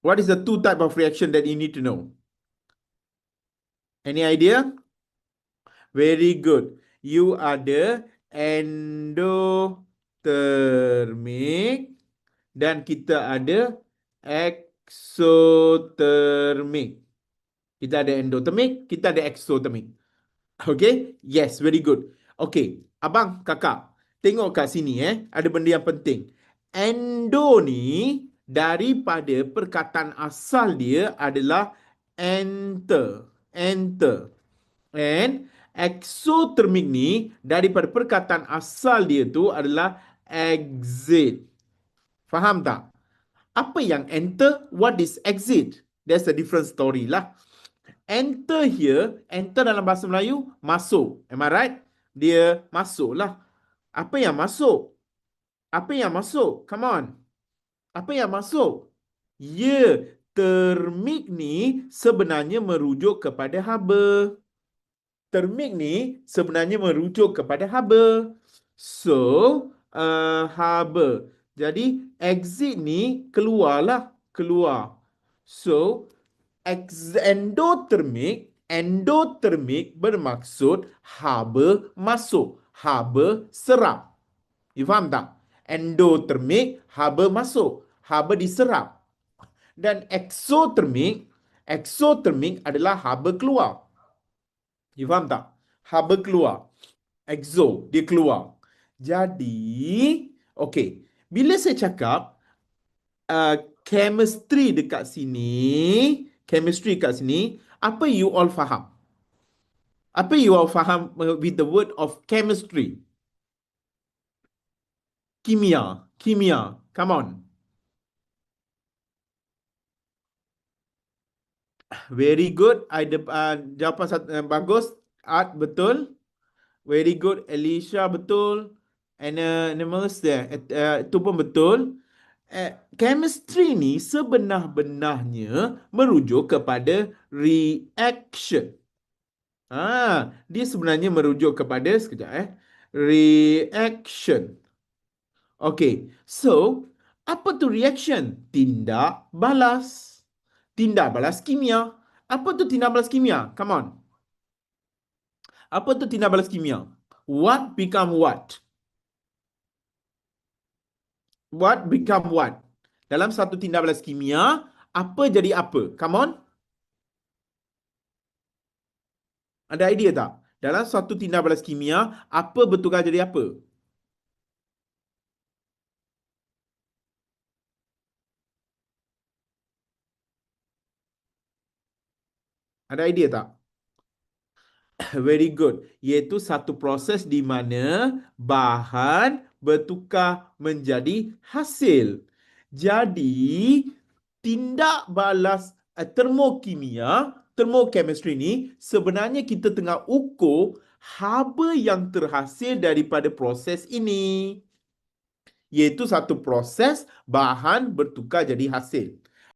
What is the two type of reaction that you need to know? Any idea? Very good. You ada endothermic dan kita ada exothermic. Kita ada endothermic, kita ada exothermic. Okay? Yes, very good. Okay, abang, kakak, tengok kat sini ada benda yang penting. Endo ni daripada perkataan asal dia adalah enter. Enter. And exothermic ni daripada perkataan asal dia tu adalah exit. Faham tak? Apa yang enter? What is exit? That's a different story lah. Enter here, enter dalam bahasa Melayu, masuk. Am I right? Dia masuk lah. Apa yang masuk? Apa yang masuk? Come on. Apa yang masuk? Ya, termik ni sebenarnya merujuk kepada haba. Termik ni sebenarnya merujuk kepada haba. So, haba. Jadi, exit ni keluarlah. Keluar. So, endotermik bermaksud haba masuk. Haba serap. You faham tak? Endotermik, haba masuk. Haba diserap. Dan exothermic adalah haba keluar. You faham tak? Haba keluar. Exo, dia keluar. Jadi, okay. Bila saya cakap chemistry dekat sini, apa you all faham? Apa you all faham with the word of chemistry? Kimia. Come on. Very good. Jawapan bagus. Art betul. Very good. Alicia betul. Animals there. Itu pun betul. Chemistry ni sebenar-benarnya merujuk kepada reaction. Dia sebenarnya merujuk kepada reaction. Okay. So, apa tu reaction? Tindak balas. Tindak balas kimia. Apa tu tindak balas kimia? Come on. Apa tu tindak balas kimia? What become what? What become what? Dalam satu tindak balas kimia, apa jadi apa? Come on. Ada idea tak? Dalam satu tindak balas kimia, apa bertukar jadi apa? Ada idea tak? Very good. Iaitu satu proses di mana bahan bertukar menjadi hasil. Jadi, tindak balas termochemistry ni sebenarnya kita tengah ukur haba yang terhasil daripada proses ini. Iaitu satu proses bahan bertukar jadi hasil.